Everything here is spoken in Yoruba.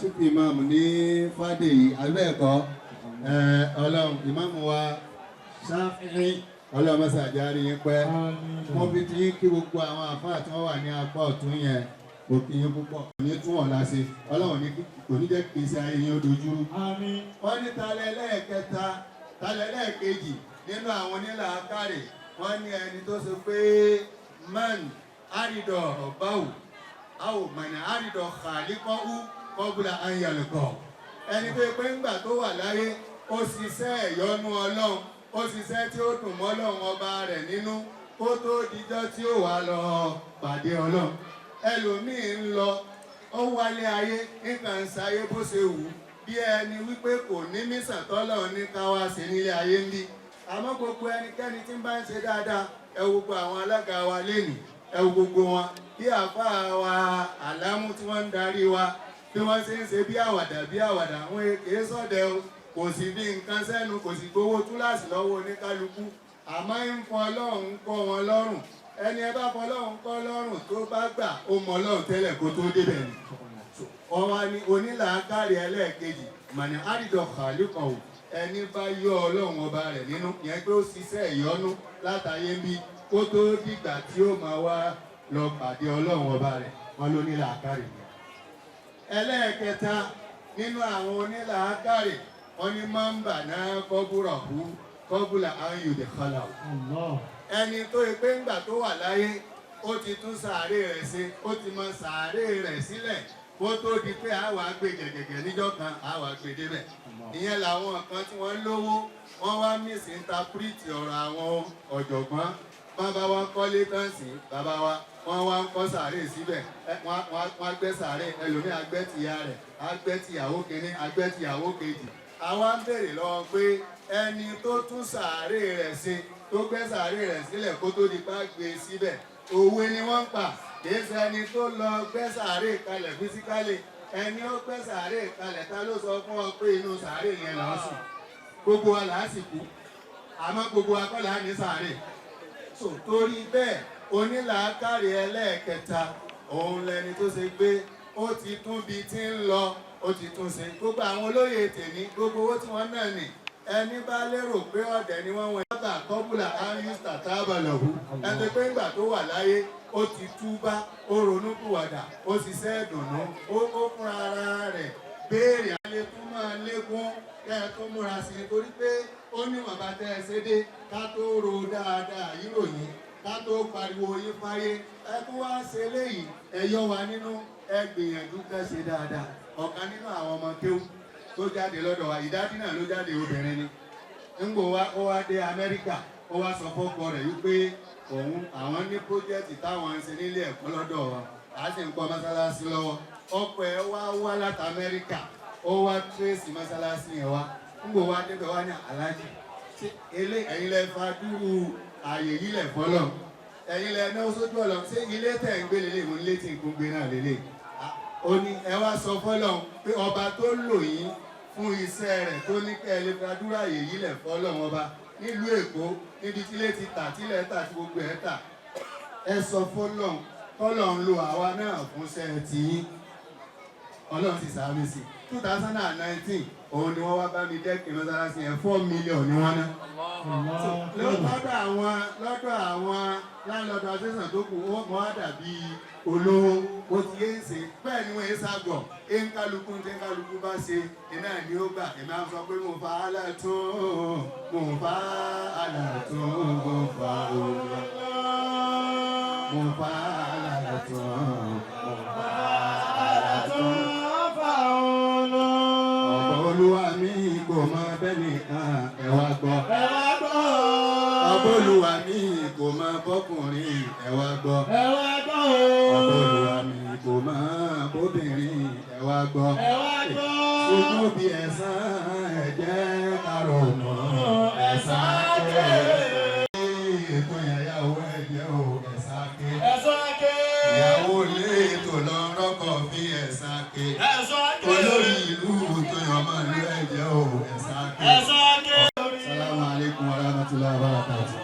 chief imam ní Fádèyí abẹ́ẹ̀kọ́ ọlọ́run ìmáàmù wa Ṣáfi'í ọlọ́run mọ́sá àjárí yín pẹ́ wọ́n fi ti kí gbogbo àwọn àfáà tí wọ́n wà ní apá ọ̀tún yẹn kò kí yín púpọ̀ ní tún ọ̀la ṣe ọlọ́run ní kò ní jẹ́ kí iṣẹ́ ayé yín ó dojúrú. wọ́n ní talẹ̀ lẹ́ẹ̀kẹta talẹ̀ lẹ́ẹ̀kejì nínú àwọn onílàákàrè wọ́n ní ẹni tó ṣe pé man àrídọ̀ ọ̀báwò àwò mọ̀nà àrídọ̀ khaliqahu qabla an yalqahu ẹni tó pé ńgbà tó wà láyé ó ṣiṣẹ́ ìyọ́nú ọlọ́run ó ṣiṣẹ́ tí ó dùn mọ́ ọlọ́run ọba rẹ̀ nínú kó tó dijọ́ tí ó wà lọ pàdé ọlọ́run ẹlòmíì ń lọ ó wálé ayé nǹkan ń ṣayé bó ṣe wù bí ẹni wípé kò ní mísàn tọ́lọ́run ní ká wá ṣe nílé ayé ń bí àmọ́ gbogbo ẹnikẹ́ni tí ń bá ń ṣe dáadáa ẹ wo gbogbo àwọn alága wa lénìí ẹ wo gbogbo wọn bí àfáà wa àlámú tí wọ́n ń darí wa bí wọ́n ṣe ń ṣe bí àwàdà àwọn èké sọ̀dẹ̀ o kò sì bí nǹkan sẹ́nu kò sì gbowó túláàsì lọ́wọ́ oníkálukú àmọ́ ń fọ ọlọ́run kọ́ wọn lọ́rùn ẹni ẹ bá fọ ọlọ́run kọ́ lọ́rùn tó bá gbà ó mọ ọlọ́run tẹ́lẹ̀ kó tó débẹ̀ ni. ọwọ́ ni onílàákàrí ẹlẹ́ẹ̀kejì mọ̀nà àrídọ̀ khaliqahu ẹni bá yọ ọlọ́run ọba rẹ̀ nínú ìyẹn pé ó ṣiṣẹ́ ìyọ́nú látàyé ń bí kó tó dìgbà tí ó máa wá lọ pàdé ọlọ́run ọba rẹ̀ wọn ló nílàákàrí. ẹlẹ́ẹ̀kẹta nínú àwọn onílàákàrí wọn ní mọ́ńbà náà kọ́búrọ̀hù kọ́búlà áyùdè kọlà ẹni tó yẹ pé ńgbà tó wà láyé ó ti tún sàárè rẹ̀ ṣe ó ti mọ sàárè rẹ̀ sílẹ̀ kó tó di pé àwa gbé gẹ̀gẹ̀gẹ̀ níjọ́ kan àwa gbé débẹ̀ ìyẹn làwọn kan tí wọ́n lówó wọ́n wá misinterprete ọ̀rọ̀ àwọn ọ̀jọ̀gbọ́n wọ́n bá wọn kọ́lé tán sí bàbá wa wọ́n wá ń kọ́ sàárè síbẹ̀ wọ́n gbẹ́ sàárè ẹlòmíì agbẹ́ tìyá rẹ̀ agbẹ́ tìyàwó kínní agbẹ́ tìyàwó kejì àwa ń béèrè lọ́wọ́ pé ẹni tó tún sàárè rẹ̀ ṣe tó gbẹ́ sàárè rẹ̀ sílẹ̀ kó tó di pa gbé síbẹ̀ òwe ni wọ́n ń pa kìí ṣe ẹni tó lọ gbẹ́ sàárè kalẹ̀ fisikálì ẹni ó gbẹ́ sàárè kalẹ̀ ta ló sọ fún ọ pé inú sàárè yẹn lọ sùn gbogbo wa là á sì kú àmọ́ gbogbo wa kọ́ là á ní sàárè so torí bẹ́ẹ̀ onílàákàrí ẹlẹ́ẹ̀kẹta òun lẹni tó ṣe pé ó ti tún bi tí ń lọ ó ti tún ṣe gbogbo àwọn olóyè tèmi gbogbo owó tí wọ́n náà nì ẹni bá lérò pé ọ̀dẹ̀ ni wọ́n wọ ẹ̀ka kọ́bùlà áyùs tàtàbàlọ̀hù ẹni pé ńgbà tó wà láyé ó ti túbá ó ronú pìwàdà ó ṣiṣẹ́ ìdùnnú ó fúnra ara rẹ̀ béèrè alẹ́ tó máa lékún kẹ́ ẹ tó múra sí i torí pé ó níwọ̀n bá tẹ́ ẹ ṣe dé ká tó ro dáadáa yìí ròyìn ká tó pariwo yín fáyé ẹ tó wá ṣe léyìí ẹ yọ wa nínú ẹ gbìyànjú kẹ́ ṣe dáadáa ọ̀kan nínú àwọn ọmọ kéwú tó jáde lọ́dọ̀ wa ìdádí náà ló jáde obìnrin ni ńgbò wa ó wá dé Amẹ́ríkà ó wá sọ fọ́kọ rẹ̀ wípé àwọn ní pọ́jẹ́tì táwọn ń ṣe nílé ẹ̀kọ́ lọ́dọ̀ wa à á sì ń kọ́ mọ́sálásí lọ́wọ́ ọkọ ẹ̀ wá láti Amẹ́ríkà ó wá tírèsì mọ́sálásí yẹn wá ńgbò wa débẹ̀ wá ní aláàjì ṣé ẹ̀yin lẹ fa dúró ààyè yìí lẹ̀ fọ́lọ̀ ẹ̀yin lẹ náà sójú ọ̀lọ́ ṣé ilé tẹ̀ ń gbé lélẹ̀ mo nílé tí nǹkan gbé náà lélẹ̀ ó ní ẹ wá sọ fọ́lọ̀ pé ọba tó lò yín fún iṣẹ́ rẹ̀ tó ní kẹ́ ẹ lè fa dúró ààyè yìí lẹ̀ fọ́lọ̀ wọn bá nílùú Èkó níbi tílé ti tà tílẹ̀ tà tí gbogbo ẹ̀ tà ẹ sọ fọ́lọ̀ kọ́lọ̀ ń lo àwa náà fún iṣẹ́ tí Ọlọ́run sì sáré sí 2019 òun ni wọ́n wá bá mi dẹ́kin mọ́sálásí yẹn 4 million ni wọ́n ná. lọ́dọ̀ àwọn láńlọ́dọ̀ àṣẹ̀sàn tó kù ó mọ́ dàbí olówó ó ti yé ń ṣe bẹ́ẹ̀ ni wọ́n yé ságọ̀ ẹ̀ ń kálukú ń tẹ́ kálukú bá ṣe iná ni ó gbà èmi á sọ pé mo fa aláàtún mo fa aláàtún mo fa òòlù mo fa aláàtún mo fa aláàtún Olúwa mi kò mọ bẹ́nìkan ẹ wá gbọ́. Olúwa mi kò mọ bọ́kùnrin ẹ wá gbọ́. Olúwa mi kò mọ bóbìnrin ẹ wá gbọ́. Ṣùgbọ́n bí ẹ̀san ẹ̀jẹ̀ karọ̀ mọ́ ẹ̀san ké. Ètò ìyàwó ẹ̀jẹ̀ o ẹ̀san ké. Ìyàwó lé ètò lọ rọ́kọ̀ fi ẹ̀san ké. Olórí ìlú tó yàn máa lé ẹ̀jẹ̀ o ẹ̀san ké. Assalamu alaikum warahmatullahi wabarakatuh.